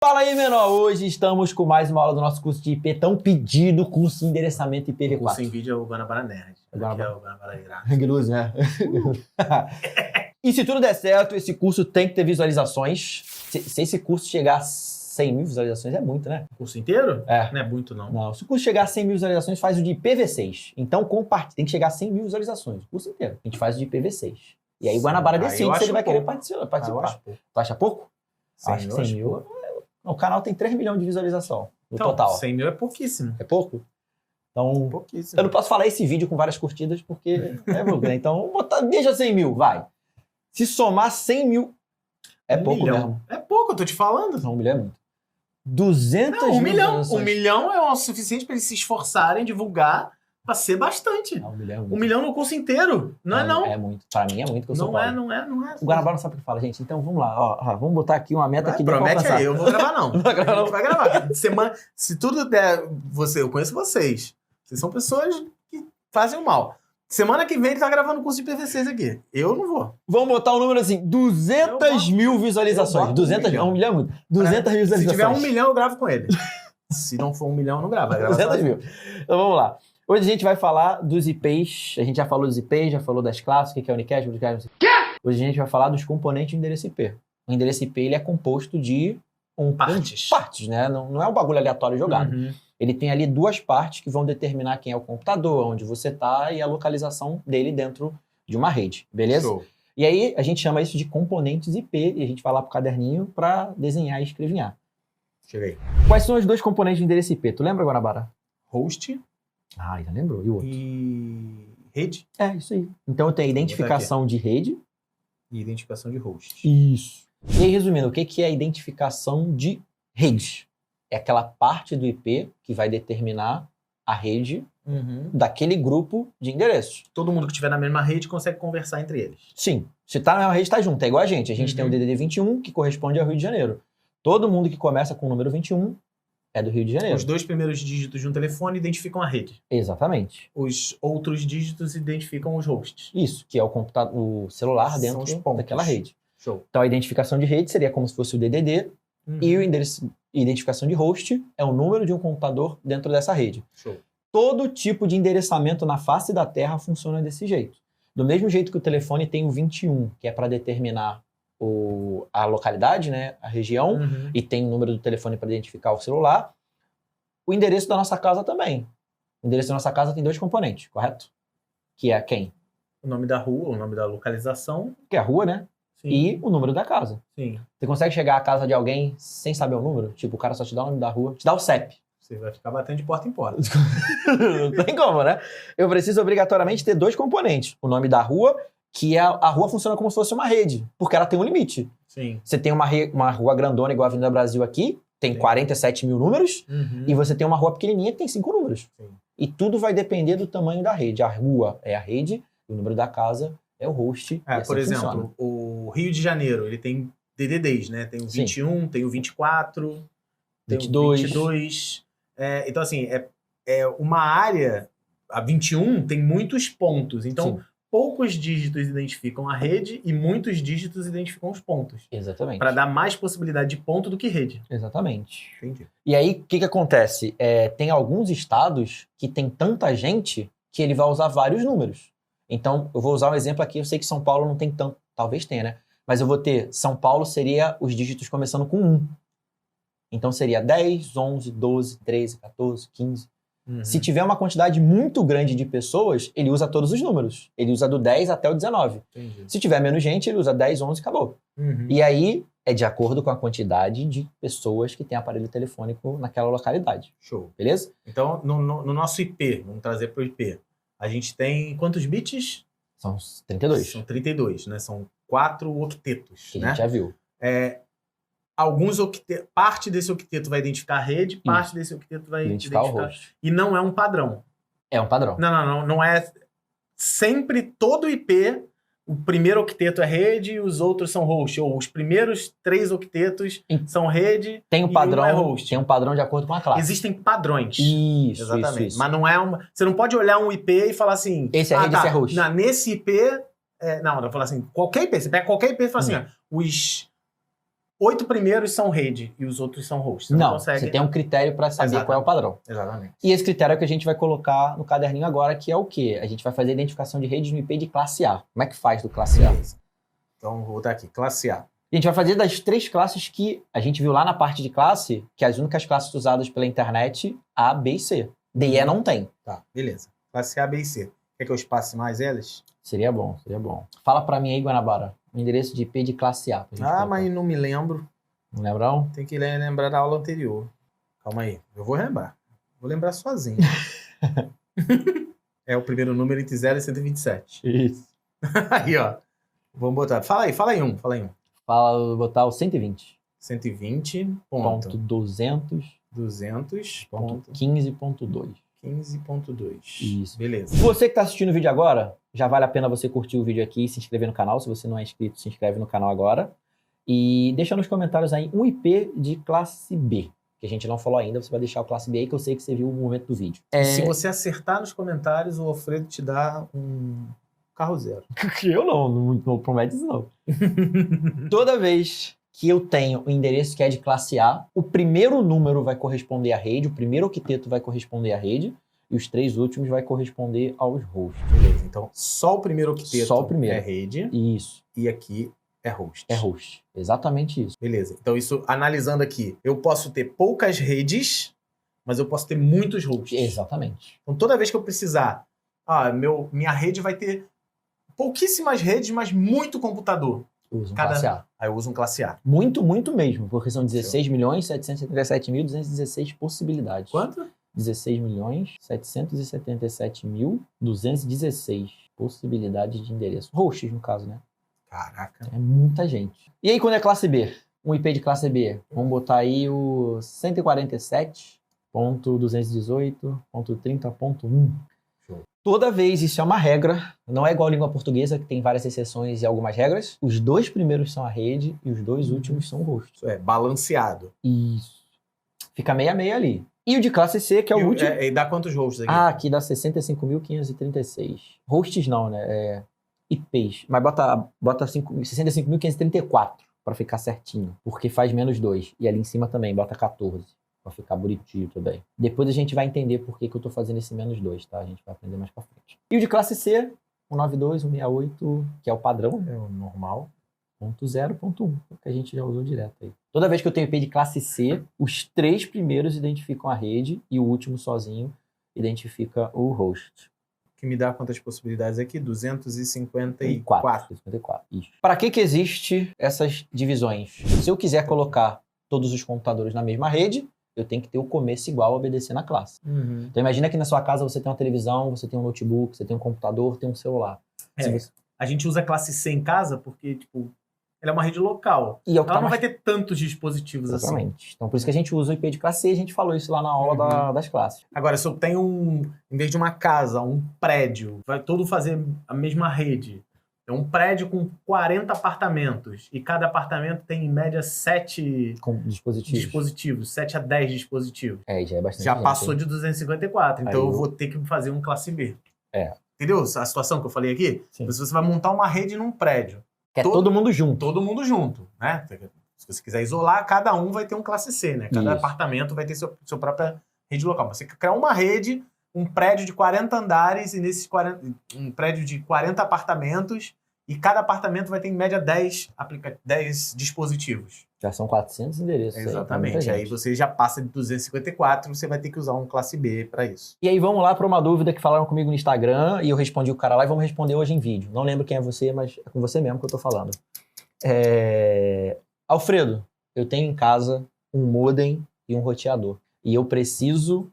Fala aí, menor! Hoje estamos com mais uma aula do nosso curso de IP, tão pedido, curso de endereçamento IPv4. O curso em vídeo é o Guanabara Nerd. Aqui é o Guanabara Irado. Hang loose, né? E se tudo der certo, esse curso tem que ter visualizações. Se esse curso chegar a 100 mil visualizações, é muito, né? O curso inteiro? É. Não é muito, não. Não, se o curso chegar a 100 mil visualizações, faz o de IPv6. Então, compartilha. Tem que chegar a 100 mil visualizações, o curso inteiro. A gente faz o de IPv6. E aí o Guanabara decide se ele vai querer participar. Eu acho pouco. Tu acha pouco? 100 Acho que mil, 100 mil. O canal tem 3 milhões de visualização no Então, total. 100 mil é pouquíssimo. É pouco? Então, Pouquíssimo. eu não posso falar esse vídeo com várias curtidas, porque é pouco, né? Então, vou botar, deixa 100 mil, vai. Se somar 100 mil, é pouco milhão. mesmo. É pouco, eu tô te falando. Não, 1 milhão é muito. 200 Não, 1 mil milhão. 1 visualizações. milhão é o suficiente pra eles se esforçarem, divulgar, pra ser bastante. Não, 1 milhão é muito. 1 milhão no curso inteiro. Não é não. É muito. Pra mim é muito que eu sou Não é, pobre. não é, não é. O Guanabara não sabe o que fala, gente. Então, vamos lá. Ó, vamos botar aqui uma meta que dê pra Promete alcançar. aí, eu vou gravar não. Não vai gravar, não? A gente vai gravar. Semana, se tudo der, eu conheço vocês. Vocês são pessoas que fazem o mal. Semana que vem ele tá gravando o curso de PV6 aqui. Eu não vou. Vamos botar um número assim, 200 mil visualizações. boto 200 1 mil, 1 milhão é muito. 200 mil Se visualizações. tiver 1 milhão, eu gravo com ele. Se não for 1 milhão, eu não gravo. Vai gravar 200 sozinho. mil. Então vamos lá. Hoje a gente vai falar dos IPs. A gente já falou dos IPs, já falou das classes, o que é Unicast, Unicast. Hoje a gente vai falar dos componentes do endereço IP. O endereço IP ele é composto de partes, né? Não é um bagulho aleatório jogado. Uhum. Ele tem ali duas partes que vão determinar quem é o computador, onde você está e a localização dele dentro de uma rede, beleza? Show. E aí a gente chama isso de componentes IP e a gente vai lá pro caderninho para desenhar e escrevinhar. Cheguei. Quais são os dois componentes do endereço IP? Tu lembra, Guanabara? Host Ah, já lembrou. E o outro? e rede É, isso aí. Então eu tenho a identificação de rede. e identificação de host. Isso. E aí, resumindo, o que é a identificação de rede? É aquela parte do IP que vai determinar a rede Uhum. daquele grupo de endereços. Todo mundo que estiver na mesma rede consegue conversar entre eles. Sim. Se tá na mesma rede, tá junto. É igual a gente. A gente tem o Uhum. DDD 21, que corresponde ao Rio de Janeiro. Todo mundo que começa com o número 21 é do Rio de Janeiro. Os dois primeiros dígitos de um telefone identificam a rede. Exatamente. Os outros dígitos identificam os hosts. Isso, que é o computador, o celular São dentro os pontos. daquela rede. Show. Então a identificação de rede seria como se fosse o DDD e o endereço, identificação de host é o número de um computador dentro dessa rede. Show. Todo tipo de endereçamento na face da Terra funciona desse jeito. Do mesmo jeito que o telefone tem o 21, que é para determinar a localidade, né, a região, Uhum. e tem o número do telefone para identificar o celular, o endereço da nossa casa também. O endereço da nossa casa tem dois componentes, correto? Que é quem? O nome da rua, o nome da localização. Que é a rua, né? Sim. E o número da casa. Sim. Você consegue chegar à casa de alguém sem saber o número? Tipo, o cara só te dá o nome da rua, te dá o CEP. Você vai ficar batendo de porta em porta. Não tem como, né? Eu preciso obrigatoriamente ter dois componentes. O nome da rua, que a rua funciona como se fosse uma rede, porque ela tem um limite. Sim. Você tem uma rua grandona igual a Avenida Brasil aqui, tem Sim. 47 mil números, Uhum. e você tem uma rua pequenininha que tem 5 números. Sim. E tudo vai depender do tamanho da rede. A rua é a rede, o número da casa é o host. e assim Por exemplo, funciona. o Rio de Janeiro, ele tem DDDs, né? Tem o Sim. 21, tem o 24, tem 22. o 22. Então, assim, é uma área... A 21 tem muitos pontos. Então, Sim. poucos dígitos identificam a rede e muitos dígitos identificam os pontos. Exatamente. Para dar mais possibilidade de ponto do que rede. Exatamente. Entendi. E aí, o que acontece? Tem alguns estados que tem tanta gente que ele vai usar vários números. Então, eu vou usar um exemplo aqui. Eu sei que São Paulo não tem tanto. Talvez tenha, né? Mas eu vou ter... São Paulo seria os dígitos começando com 1. Então, seria 10, 11, 12, 13, 14, 15. Uhum. Se tiver uma quantidade muito grande de pessoas, ele usa todos os números. Ele usa do 10 até o 19. Entendi. Se tiver menos gente, ele usa 10, 11 e acabou. Uhum. E aí, é de acordo com a quantidade de pessoas que tem aparelho telefônico naquela localidade. Show. Beleza? Então, no nosso IP, vamos trazer para o IP, a gente tem quantos bits? São os 32. São 32, né? São 4 octetos, Que a né? gente já viu. Parte desse octeto vai identificar a rede, parte desse octeto vai Identificar o identificar... host. E não é um padrão. É um padrão. Não é... Sempre, todo IP, o primeiro octeto é rede e os outros são host. Ou os primeiros 3 octetos são rede Tem um e padrão, um é host. tem um padrão de acordo com a classe. Existem padrões. Isso, Exatamente. isso. Mas não é uma... Você não pode olhar um IP e falar assim... Esse é rede, esse é host. Nesse IP... não, eu vou falar assim, qualquer IP. Você pega qualquer IP e fala assim, ó, os 8 primeiros são rede e os outros são host. Você Não, consegue... você tem um critério para saber Exatamente. qual é o padrão. Exatamente. E esse critério é o que a gente vai colocar no caderninho agora, que é o quê? A gente vai fazer a identificação de redes no IP de classe A. Como é que faz do classe A? Beleza. Então, vou botar aqui, classe A. E a gente vai fazer das 3 classes que a gente viu lá na parte de classe, que as únicas classes usadas pela internet, A, B e C. D e E não tem. Tá, beleza. Classe A, B e C. Quer que eu espace mais elas? Seria bom, seria bom. Fala pra mim aí, Guanabara, o endereço de IP de classe A. pra gente colocar. Mas não me lembro. Não lembram? Tem que lembrar da aula anterior. Calma aí, eu vou lembrar. Vou lembrar sozinho. É o primeiro número entre 0 e 127. Isso. Aí, ó. Vamos botar. Fala aí um. Vou botar o 120. 120, Ponto 200. 200, Ponto 15.2. 15.2. Isso. Beleza. Você que está assistindo o vídeo agora, já vale a pena você curtir o vídeo aqui e se inscrever no canal. Se você não é inscrito, se inscreve no canal agora. E deixa nos comentários aí um IP de classe B, que a gente não falou ainda. Você vai deixar o classe B aí, que eu sei que você viu o momento do vídeo. Se você acertar nos comentários, o Alfredo te dá um carro zero. Eu não promete isso não. Toda vez que eu tenho o endereço que é de classe A, o primeiro número vai corresponder à rede, o primeiro octeto vai corresponder à rede, e os 3 últimos vai corresponder aos hosts. Beleza, então só o primeiro octeto Só o primeiro. é rede Isso, e aqui é host. é host. Exatamente isso. Beleza, então isso, analisando aqui, eu posso ter poucas redes, mas eu posso ter muitos hosts. Exatamente. Então toda vez que eu precisar, minha rede vai ter pouquíssimas redes, mas muito computador. Usa um classe A. Aí eu uso um classe A. Muito, muito mesmo, porque são 16.777.216 possibilidades. Quanto? 16.777.216 possibilidades de endereço. Hosts, no caso, né? Caraca. É muita gente. E aí, quando é classe B? Um IP de classe B. Vamos botar aí o 147.218.30.1. Toda vez, isso é uma regra, não é igual a língua portuguesa, que tem várias exceções e algumas regras. Os 2 primeiros são a rede e os 2 últimos são o host. Isso é balanceado. Isso. Fica meio a meio ali. E o de classe C, que é o último. E dá quantos hosts aqui? Aqui dá 65.536. Hosts não, né? IPs. Mas bota 65.534 para ficar certinho, porque faz menos 2. E ali em cima também, bota 14. Pra ficar bonitinho também. Depois a gente vai entender por que eu tô fazendo esse menos 2, tá? A gente vai aprender mais pra frente. E o de classe C, 192, 168, que é o padrão, É o normal. ponto 0.1, que a gente já usou direto aí. Toda vez que eu tenho IP de classe C, os 3 primeiros identificam a rede e o último sozinho identifica o host. Que me dá quantas possibilidades aqui? 254. 54. Isso. Para que existe essas divisões? Se eu quiser colocar todos os computadores na mesma rede, eu tenho que ter o começo igual a obedecer na classe. Uhum. Então imagina que na sua casa você tem uma televisão, você tem um notebook, você tem um computador, tem um celular. A gente usa a classe C em casa porque, tipo, ela é uma rede local. E é o que Ela tá não mais... vai ter tantos dispositivos assim. Exatamente. Então por isso que a gente usa o IP de classe C, a gente falou isso lá na aula das classes. Agora, se eu tenho em vez de uma casa, um prédio, vai todo fazer a mesma rede. É um prédio com 40 apartamentos e cada apartamento tem, em média, 7 Com dispositivos. 7 a 10 dispositivos. Já é bastante Já gente, passou hein? de 254, então Aí eu vou ter que fazer um classe B. É. Entendeu a situação que eu falei aqui? Sim. Se você vai montar uma rede num prédio, Que é todo mundo junto. todo mundo junto, né? Se você quiser isolar, cada um vai ter um classe C, né? Cada Isso. apartamento vai ter sua própria rede local. Você quer criar uma rede, um prédio de 40 andares e nesses 40, um prédio de 40 apartamentos e cada apartamento vai ter em média 10 dispositivos. Já são 400 endereços. Exatamente. Aí você já passa de 254, você vai ter que usar um classe B para isso. E aí vamos lá para uma dúvida que falaram comigo no Instagram e eu respondi o cara lá e vamos responder hoje em vídeo. Não lembro quem é você, mas é com você mesmo que eu tô falando. Alfredo, eu tenho em casa um modem e um roteador. E eu preciso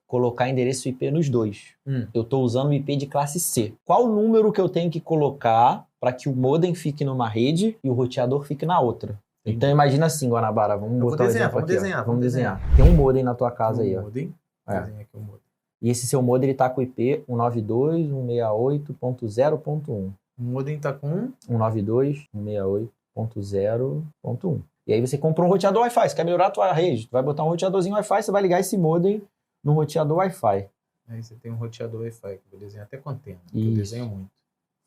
colocar endereço IP nos 2. Eu estou usando o IP de classe C. Qual o número que eu tenho que colocar para que o modem fique numa rede e o roteador fique na outra? Então imagina assim, Guanabara, vamos botar um exemplo aqui. Vamos desenhar. Tem um modem na tua casa aí, ó. Modem. Desenha aqui o modem. E esse seu modem ele tá com o IP 192.168.0.1. O modem tá com 192.168.0.1. E aí você comprou um roteador Wi-Fi, você quer melhorar a tua rede, tu vai botar um roteadorzinho Wi-Fi, você vai ligar esse modem no roteador Wi-Fi. Aí você tem um roteador Wi-Fi, que eu vou desenhar até com antena, que Isso. eu desenho muito.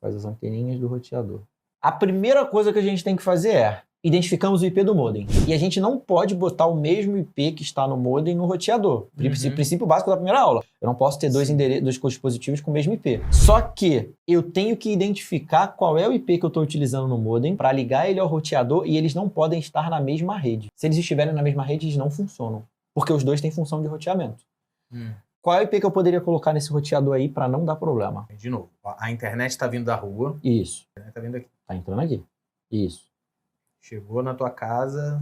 Faz as anteninhas do roteador. A primeira coisa que a gente tem que fazer é, identificamos o IP do modem. E a gente não pode botar o mesmo IP que está no modem no roteador. Princípio básico da primeira aula. Eu não posso ter dois dispositivos com o mesmo IP. Só que eu tenho que identificar qual é o IP que eu estou utilizando no modem para ligar ele ao roteador e eles não podem estar na mesma rede. Se eles estiverem na mesma rede, eles não funcionam. Porque os dois têm função de roteamento. Qual é o IP que eu poderia colocar nesse roteador aí para não dar problema? De novo, a internet está vindo da rua. Isso. A internet está vindo aqui. Tá entrando aqui. Isso. Chegou na tua casa.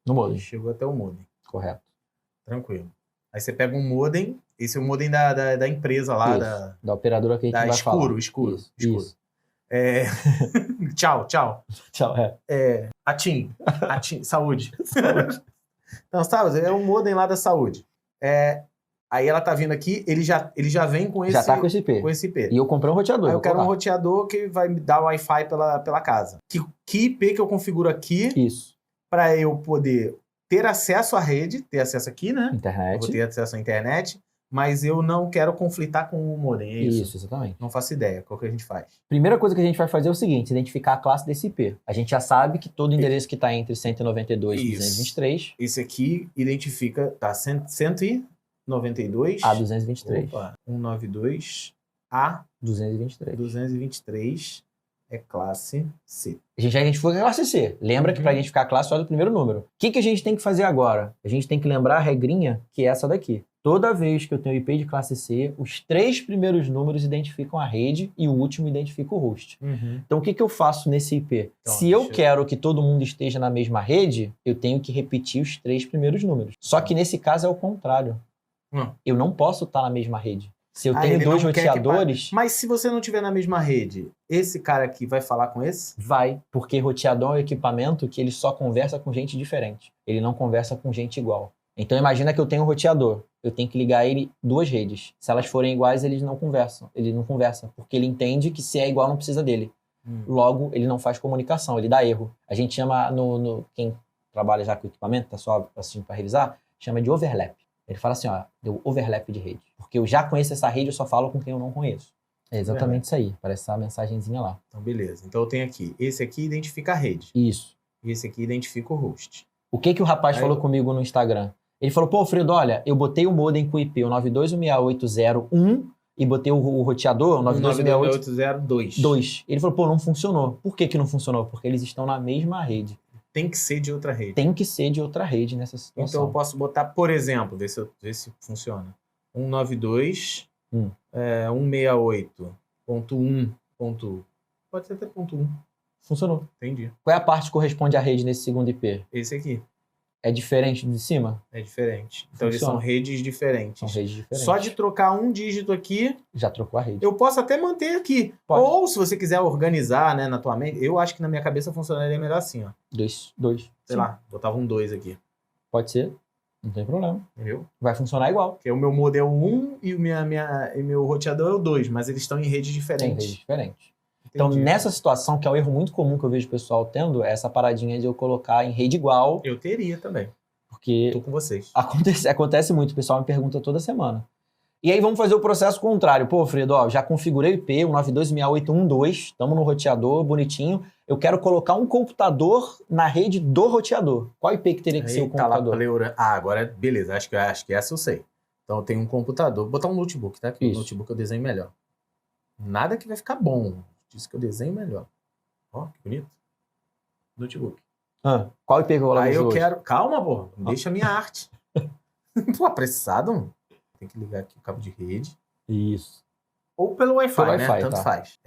No modem. Chegou até o modem. Correto. Tranquilo. Aí você pega um modem. Esse é o modem da empresa lá. Da operadora que a gente vai falar. Escuro. Isso. Tchau. Tchau, A TIM, saúde. Então, sabe, é um modem lá da saúde. Aí ela tá vindo aqui, ele já vem com esse... Já tá com esse IP. Com esse IP. E eu comprei um roteador. Aí eu quero um roteador que vai me dar Wi-Fi pela casa. Que IP que eu configuro aqui? Isso. Para eu poder ter acesso à rede, ter acesso aqui, né? Internet. Eu vou ter acesso à internet, mas eu não quero conflitar com o modem, é isso? Isso, exatamente. Não faço ideia. Qual que a gente faz? Primeira coisa que a gente vai fazer é o seguinte, identificar a classe desse IP. A gente já sabe que todo endereço que está entre 192 e 223... Esse aqui identifica, tá, 192... A 223. Opa, 192 A 223. 223 é classe C. A gente já identificou que é classe C. Lembra que para identificar a classe, olha o primeiro número. O que a gente tem que fazer agora? A gente tem que lembrar a regrinha que é essa daqui. Toda vez que eu tenho IP de classe C, os 3 primeiros números identificam a rede e o último identifica o host. Então, o que eu faço nesse IP? Então, se eu quero que todo mundo esteja na mesma rede, eu tenho que repetir os 3 primeiros números. Só que nesse caso é o contrário. Eu não posso estar na mesma rede. Se eu tenho 2 roteadores... Mas se você não estiver na mesma rede, esse cara aqui vai falar com esse? Vai, porque roteador é um equipamento que ele só conversa com gente diferente. Ele não conversa com gente igual. Então imagina que eu tenho um roteador. Eu tenho que ligar ele 2 redes. Se elas forem iguais, eles não conversam. Ele não conversa, porque ele entende que se é igual não precisa dele. Logo, ele não faz comunicação, ele dá erro. A gente chama, quem trabalha já com equipamento, tá só assistindo para revisar, chama de overlap. Ele fala assim, deu overlap de rede. Porque eu já conheço essa rede, eu só falo com quem eu não conheço. É exatamente isso aí. Parece essa mensagenzinha lá. Então, beleza. Então, eu tenho aqui. Esse aqui identifica a rede. Isso. E esse aqui identifica o host. O que o rapaz falou comigo no Instagram? Ele falou, pô, Fredo, olha, eu botei o modem com o IP, o 92.168.0.1 e botei o roteador, o 92.168.2. Ele falou, pô, não funcionou. Por que não funcionou? Porque eles estão na mesma rede. Tem que ser de outra rede. Tem que ser de outra rede nessa situação. Então eu posso botar, por exemplo, ver se funciona. 192, 168.1. Pode ser até ponto 1. Funcionou. Entendi. Qual é a parte que corresponde à rede nesse segundo IP? Esse aqui. É diferente de cima? É diferente. Então eles são redes diferentes. São redes diferentes. Só de trocar um dígito aqui... Já trocou a rede. Eu posso até manter aqui. Pode. Ou se você quiser organizar, né, na tua mente, eu acho que na minha cabeça funcionaria melhor assim, ó. 2. Sei lá, botava um 2 aqui. Pode ser. Não tem problema. Entendeu? Vai funcionar igual. Porque o meu modem é o 1 e o meu roteador é o 2, mas eles estão em redes diferentes. Tem redes diferentes. Então, nessa situação, que é um erro muito comum que eu vejo o pessoal tendo, é essa paradinha de eu colocar em rede igual. Eu teria também. Porque tô com vocês. Acontece muito, o pessoal me pergunta toda semana. E aí vamos fazer o processo contrário. Pô, Fredo, já configurei o IP, o 92.168.1.2, estamos no roteador, bonitinho. Eu quero colocar um computador na rede do roteador. Qual IP que teria que ser o computador? Agora, beleza, acho que essa eu sei. Então eu tenho um computador, vou botar um notebook, tá? Que o notebook eu desenho melhor. Nada que vai ficar bom. Diz que eu desenho melhor. Ó, que bonito. Notebook. Qual IP que eu coloco Aí eu hoje? quero... Calma, pô. Deixa a minha arte. Pô, apressado, mano. Tem que ligar aqui o cabo de rede. Isso. Ou pelo Wi-Fi, né? Tanto tá. faz.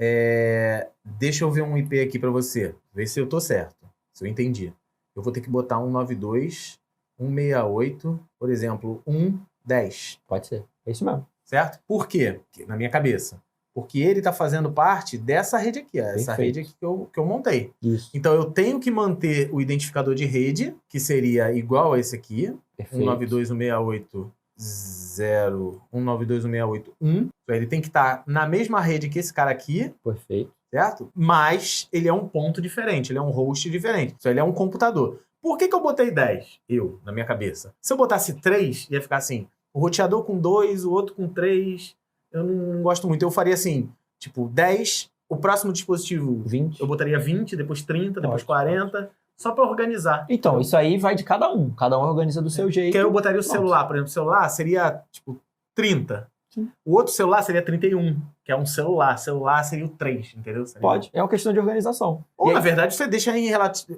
Deixa eu ver um IP aqui pra você. Ver se eu tô certo. Se eu entendi. Eu vou ter que botar 192.168, por exemplo, 110. Pode ser. É isso mesmo. Certo? Por quê? Porque, na minha cabeça. Porque ele está fazendo parte dessa rede aqui, essa rede aqui que eu montei. Isso. Então eu tenho que manter o identificador de rede, que seria igual a esse aqui, 192.168.0.192.168.1. Então ele tem que estar na mesma rede que esse cara aqui. Perfeito. Certo? Mas ele é um ponto diferente, ele é um host diferente. Então ele é um computador. Por que eu botei 10? Na minha cabeça. Se eu botasse 3, ia ficar assim, o roteador com 2, o outro com 3... Eu não gosto muito. Eu faria assim, tipo, 10, o próximo dispositivo 20. Eu botaria 20, depois 30, depois 40. só para organizar. Então, isso aí vai de cada um. Cada um organiza do seu jeito. Que aí eu botaria o Pronto. celular, por exemplo, o celular seria, tipo, 30. Sim. O outro celular seria 31, que é um celular. Celular seria o 3, entendeu? Seria... Pode. É uma questão de organização. Ou, E na aí, verdade, você deixa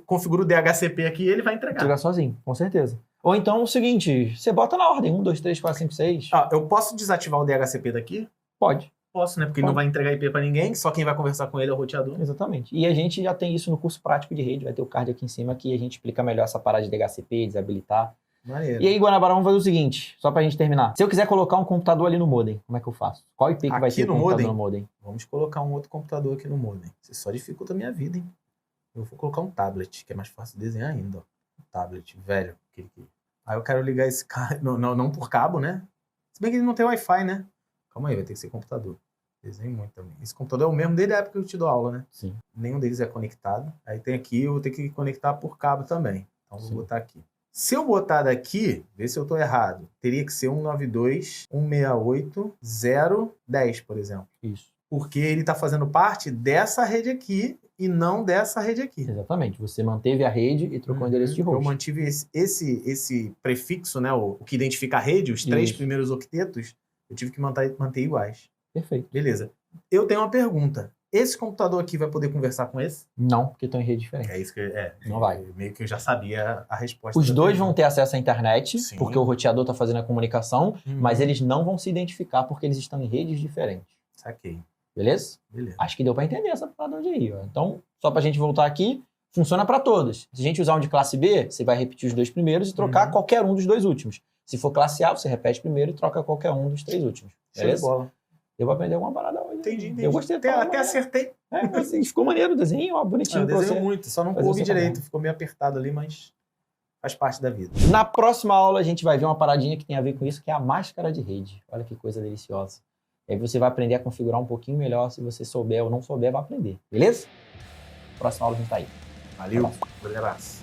configura o DHCP aqui e ele vai entregar. entregar sozinho, com certeza. Ou então, o seguinte, você bota na ordem. 1, 2, 3, 4, 5, 6. Eu posso desativar o DHCP daqui? Pode. Posso, né? Porque ele não vai entregar IP para ninguém, só quem vai conversar com ele é o roteador. Exatamente. E a gente já tem isso no curso prático de rede. Vai ter o card aqui em cima que a gente explica melhor essa parada de DHCP, desabilitar. Maneiro. E aí, Guanabara, vamos fazer o seguinte, só pra gente terminar. Se eu quiser colocar um computador ali no modem, como é que eu faço? Qual IP que vai Aqui ter o no computador modem? no modem? Vamos colocar um outro computador aqui no modem. Você só dificulta a minha vida, hein? Eu vou colocar um tablet, que é mais fácil de desenhar ainda. Ó. Um tablet, velho. Aí eu quero ligar esse cara... Não por cabo, né? Se bem que ele não tem Wi-Fi, né? Calma aí, vai ter que ser computador. Desenho muito também. Esse computador é o mesmo desde a época que eu te dou aula, né? Sim. Nenhum deles é conectado. Aí tem aqui, eu vou ter que conectar por cabo também. Então Sim. vou botar aqui. Se eu botar daqui, vê se eu tô errado, teria que ser 192.168.0.10, por exemplo. Isso. Porque ele tá fazendo parte dessa rede aqui e não dessa rede aqui. Exatamente. Você manteve a rede e trocou o endereço de Eu host. mantive esse prefixo, né? O que identifica a rede, os 3 Isso. primeiros octetos, eu tive que manter iguais. Perfeito. Beleza. Eu tenho uma pergunta. Esse computador aqui vai poder conversar com esse? Não, porque estão em rede diferente. É isso que Não vai. meio que eu já sabia a resposta. Os da dois pergunta. vão ter acesso à internet, Sim. porque o roteador está fazendo a comunicação, Uhum. mas eles não vão se identificar porque eles estão em redes diferentes. Saquei. Beleza? Beleza. Acho que deu para entender essa parada hoje aí. Ó. Então, só para a gente voltar aqui, funciona para todos. Se a gente usar um de classe B, você vai repetir os 2 primeiros e trocar qualquer um dos 2 últimos. Se for classe A, você repete primeiro e troca qualquer um dos 3 últimos. Show de Beleza? bola. Eu vou aprender alguma parada hoje. Entendi. Eu gostei. Até acertei. Assim, ficou maneiro o desenho, ó, bonitinho Eu pra você. desenho muito, só não fazer coube essa direito. parada. Ficou meio apertado ali, mas faz parte da vida. Na próxima aula, a gente vai ver uma paradinha que tem a ver com isso, que é a máscara de rede. Olha que coisa deliciosa. E aí você vai aprender a configurar um pouquinho melhor. Se você souber ou não souber, vai aprender. Beleza? Próxima aula a gente tá aí. Valeu. Grande abraço.